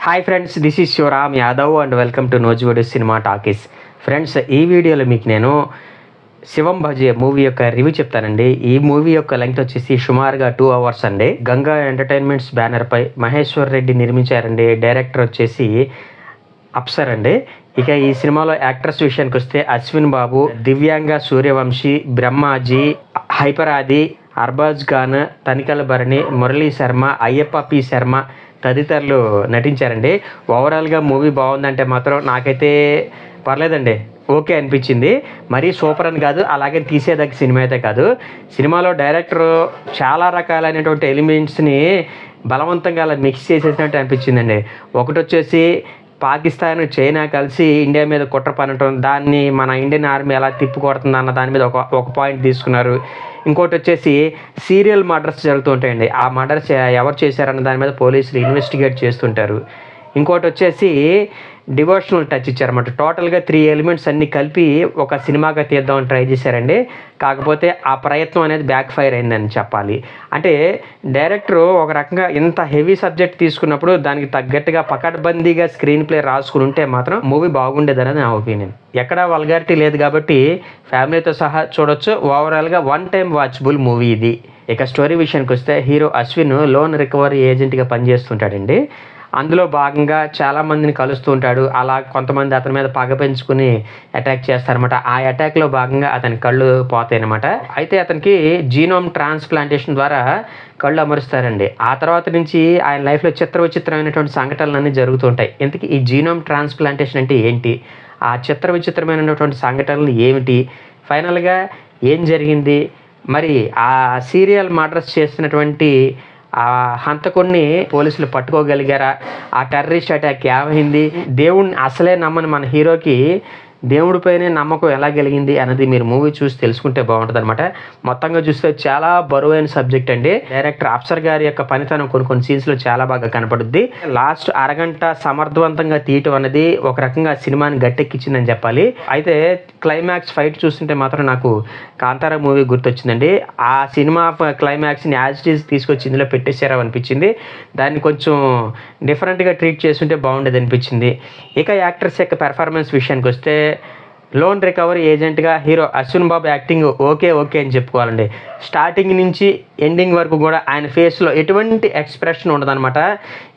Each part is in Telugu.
Hi friends, this is Shivaram Yadav and welcome to Nosewood cinema talkies. Friends, ఈ వీడియోలో మీకు నేను శివం భజే మూవీ యొక్క రివ్యూ చెప్తానండి. ఈ మూవీ యొక్క లెంగ్త్ వచ్చేసి సుమారుగా 2 hours అండి. గంగా ఎంటర్టైన్మెంట్స్ బ్యానర్పై మహేశ్వర్ రెడ్డి నిర్మించారండి. డైరెక్టర్ వచ్చేసి అప్సర్ అండి. ఇక ఈ సినిమాలో యాక్టర్స్ విషయానికి వస్తే అశ్విన్ బాబు, దివ్యాంగ సూర్యవంశీ, బ్రహ్మాజీ, హైపర్ ఆది, అర్బాజ్ ఖాన్, తనికల భరణి, మురళీ శర్మ, అయ్యప్ప పి శర్మ తదితరులు నటించారండి. ఓవరాల్గా మూవీ బాగుందంటే మాత్రం నాకైతే పర్లేదండి, ఓకే అనిపించింది. మరీ సూపర్ అని కాదు, అలాగే తీసేదగ్గ సినిమా అయితే కాదు. సినిమాలో డైరెక్టర్ చాలా రకాలైనటువంటి ఎలిమెంట్స్ని బలవంతంగా అలా మిక్స్ చేసేసినట్టు అనిపించిందండి. ఒకటి వచ్చేసి పాకిస్తాన్, చైనా కలిసి ఇండియా మీద కుట్ర పనటం, దాన్ని మన ఇండియన్ ఆర్మీ ఎలా తిప్పికొడుతుంది అన్న దాని మీద ఒక పాయింట్ తీసుకున్నారు. ఇంకోటి వచ్చేసి సీరియల్ మర్డర్స్ జరుగుతుంటాయండి. ఆ మర్డర్స్ ఎవరు చేశారన్న దాని మీద పోలీసులు ఇన్వెస్టిగేట్ చేస్తుంటారు. ఇంకోటి వచ్చేసి డివోషనల్ టచ్ ఇచ్చారన్నమాట. టోటల్గా 3 ఎలిమెంట్స్ అన్నీ కలిపి ఒక సినిమాగా తీద్దామని ట్రై చేశారండి. కాకపోతే ఆ ప్రయత్నం అనేది బ్యాక్ ఫైర్ అయిందని చెప్పాలి. అంటే డైరెక్టర్ ఒక రకంగా ఇంత హెవీ సబ్జెక్ట్ తీసుకున్నప్పుడు దానికి తగ్గట్టుగా పకడ్బందీగా స్క్రీన్ ప్లే రాసుకుని ఉంటే మాత్రం మూవీ బాగుండేదని నా ఒపీనియన్. ఎక్కడా వల్గారిటీ లేదు కాబట్టి ఫ్యామిలీతో సహా చూడొచ్చు. ఓవరాల్గా 1 time వాచబుల్ మూవీ ఇది. ఇక స్టోరీ విషయానికి వస్తే హీరో అశ్విన్ లోన్ రికవరీ ఏజెంట్గా పనిచేస్తుంటాడండి. అందులో భాగంగా చాలామందిని కలుస్తూ ఉంటాడు. అలా కొంతమంది అతని మీద పగ పెంచుకుని అటాక్ చేస్తారనమాట. ఆ అటాక్లో భాగంగా అతని కళ్ళు పోతాయి అనమాట. అయితే అతనికి జీనోమ్ ట్రాన్స్ప్లాంటేషన్ ద్వారా కళ్ళు అమరుస్తారండి. ఆ తర్వాత నుంచి ఆయన లైఫ్లో విచిత్రమైనటువంటి సంఘటనలన్నీ జరుగుతుంటాయి. ఇంతకీ ఈ జీనోమ్ ట్రాన్స్ప్లాంటేషన్ అంటే ఏంటి, ఆ విచిత్రమైనటువంటి సంఘటనలు ఏమిటి, ఫైనల్గా ఏం జరిగింది, మరి ఆ సీరియల్ మర్డర్స్ చేస్తున్నటువంటి ఆ హంతకుడిని పోలీసులు పట్టుకోగలిగారా, ఆ టెర్రరిస్ట్ అటాక్ ఏమైంది, దేవుడిని అసలే నమ్మని మన హీరోకి దేవుడిపైనే నమ్మకం ఎలా కలిగింది అన్నది మీరు మూవీ చూసి తెలుసుకుంటే బాగుంటుంది అనమాట. మొత్తంగా చూస్తే చాలా బరువైన సబ్జెక్ట్ అండి. డైరెక్టర్ అప్సర్ గారి యొక్క పనితనం కొన్ని సీన్స్లో చాలా బాగా కనపడుద్ది. లాస్ట్ అరగంట సమర్థవంతంగా తీయటం అనేది ఒక రకంగా సినిమాని గట్టెక్కించిందని చెప్పాలి. అయితే క్లైమాక్స్ ఫైట్ చూస్తుంటే మాత్రం నాకు కాంతారా మూవీ గుర్తొచ్చిందండి. ఆ సినిమా క్లైమాక్స్ని యాజ్ ఇట్ ఈజ్ తీసుకొచ్చి ఇందులో పెట్టేశారా అనిపించింది. దాన్ని కొంచెం డిఫరెంట్గా ట్రీట్ చేస్తుంటే బాగుండేది అనిపించింది. ఇక యాక్టర్స్ యొక్క పెర్ఫార్మెన్స్ విషయానికి వస్తే లోన్ రికవరీ ఏజెంట్గా హీరో అశ్విన్ బాబు యాక్టింగ్ ఓకే అని చెప్పుకోవాలండి. స్టార్టింగ్ నుంచి ఎండింగ్ వరకు కూడా ఆయన ఫేస్లో ఎటువంటి ఎక్స్ప్రెషన్ ఉండదన్నమాట.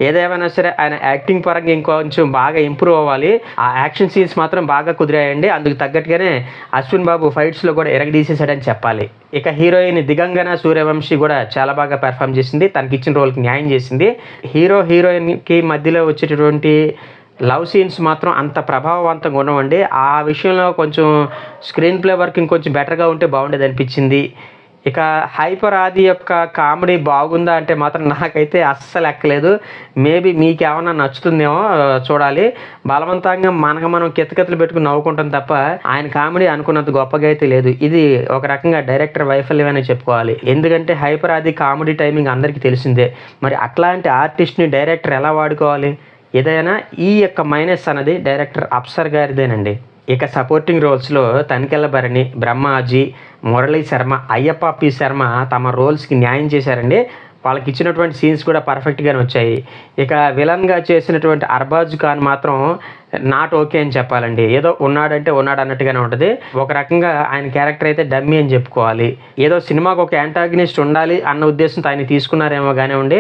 ఏదేమైనా సరే ఆయన యాక్టింగ్ పరంగా ఇంకొంచెం బాగా ఇంప్రూవ్ అవ్వాలి. ఆ యాక్షన్ సీన్స్ మాత్రం బాగా కుదిరాయండి. అందుకు తగ్గట్టుగానే అశ్విన్ బాబు ఫైట్స్లో కూడా ఎరగదీసేసాడని చెప్పాలి. ఇక హీరోయిన్ దిగంగన సూర్యవంశీ కూడా చాలా బాగా పెర్ఫామ్ చేసింది. తనకి ఇచ్చిన రోల్కి న్యాయం చేసింది. హీరోయిన్కి మధ్యలో వచ్చేటటువంటి లవ్ సీన్స్ మాత్రం అంత ప్రభావవంతంగా ఉండవండి. ఆ విషయంలో కొంచెం స్క్రీన్ ప్లే వర్క్ ఇంకొంచెం బెటర్గా ఉంటే బాగుండేది అనిపించింది. ఇక హైపర్ ఆది యొక్క కామెడీ బాగుందా అంటే మాత్రం నాకైతే అస్సలు ఎక్కలేదు. మేబీ మీకు ఏమన్నా నచ్చుతుందేమో చూడాలి. బలవంతంగా మనం కితకితలు పెట్టుకుని నవ్వుకుంటాం తప్ప ఆయన కామెడీ అనుకున్నంత గొప్పగా అయితే లేదు. ఇది ఒక రకంగా డైరెక్టర్ వైఫల్యమనే చెప్పుకోవాలి. ఎందుకంటే హైపర్ ఆది కామెడీ టైమింగ్ అందరికీ తెలిసిందే. మరి అట్లాంటి ఆర్టిస్ట్ని డైరెక్టర్ ఎలా వాడుకోవాలి? ఏదైనా ఈ యొక్క మైనస్ అనేది డైరెక్టర్ అప్సర్ గారిదేనండి. ఇక సపోర్టింగ్ రోల్స్లో తనికెళ్ళ భరణి, బ్రహ్మాజీ, మురళీ శర్మ, అయ్యప్ప పి శర్మ తమ రోల్స్కి న్యాయం చేశారండి. వాళ్ళకి ఇచ్చినటువంటి సీన్స్ కూడా పర్ఫెక్ట్గానే వచ్చాయి. ఇక విలన్గా చేసినటువంటి అర్బాజ్ ఖాన్ మాత్రం నాట్ ఓకే అని చెప్పాలండి. ఏదో ఉన్నాడు అన్నట్టుగానే ఉంటుంది. ఒక రకంగా ఆయన క్యారెక్టర్ అయితే డమ్మీ అని చెప్పుకోవాలి. ఏదో సినిమాకు ఒక యాంటాగనిస్ట్ ఉండాలి అన్న ఉద్దేశంతో ఆయన తీసుకున్నారేమో కానీ ఉండి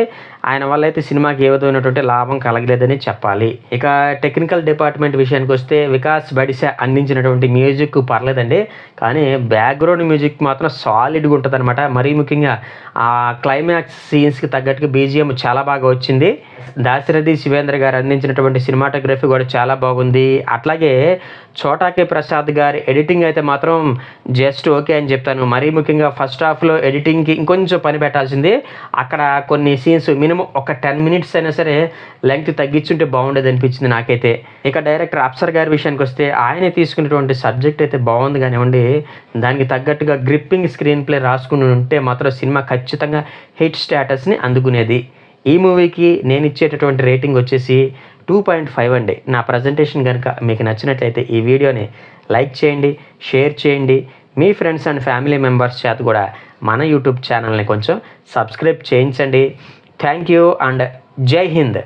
ఆయన వల్ల అయితే సినిమాకి ఏ విధమైనటువంటి లాభం కలగలేదని చెప్పాలి. ఇక టెక్నికల్ డిపార్ట్మెంట్ విషయానికి వస్తే వికాస్ బడిసా అందించినటువంటి మ్యూజిక్ పర్లేదండి, కానీ బ్యాక్గ్రౌండ్ మ్యూజిక్ మాత్రం సాలిడ్గా ఉంటుంది అనమాట. మరీ ముఖ్యంగా ఆ క్లైమాక్స్ సీన్స్కి తగ్గట్టుగా బీజిఎం చాలా బాగా వచ్చింది. దాశరథి శివేంద్ర గారు అందించినటువంటి సినిమాటోగ్రఫీ కూడా చాలా బాగుంది. అట్లాగే చోటాకే ప్రసాద్ గారి ఎడిటింగ్ అయితే మాత్రం జస్ట్ ఓకే అని చెప్తాను. మరీ ముఖ్యంగా ఫస్ట్ హాఫ్లో ఎడిటింగ్కి ఇంకొంచెం పని పెట్టాల్సింది. అక్కడ కొన్ని సీన్స్ మినిమం ఒక 10 minutes అయినా సరే లెంగ్త్ తగ్గించుంటే బాగుండేది అనిపించింది నాకైతే. ఇక డైరెక్టర్ అప్సర్ గారి విషయానికి వస్తే ఆయన తీసుకున్నటువంటి సబ్జెక్ట్ అయితే బాగుంది కానివ్వండి, దానికి తగ్గట్టుగా గ్రిప్పింగ్ స్క్రీన్ ప్లే రాసుకుని ఉంటే మాత్రం సినిమా ఖచ్చితంగా హిట్ స్టేటస్ని అందుకునేది. ఈ మూవీకి నేను ఇచ్చేటటువంటి రేటింగ్ వచ్చేసి 2.5 అండి. నా ప్రజెంటేషన్ కనుక మీకు నచ్చినట్లయితే ఈ వీడియోని లైక్ చేయండి, షేర్ చేయండి. మీ ఫ్రెండ్స్ అండ్ ఫ్యామిలీ మెంబర్స్ చేత కూడా మన యూట్యూబ్ ఛానల్ని కొంచెం సబ్స్క్రైబ్ చేయించండి. థ్యాంక్ యూ అండ్ జై హింద్.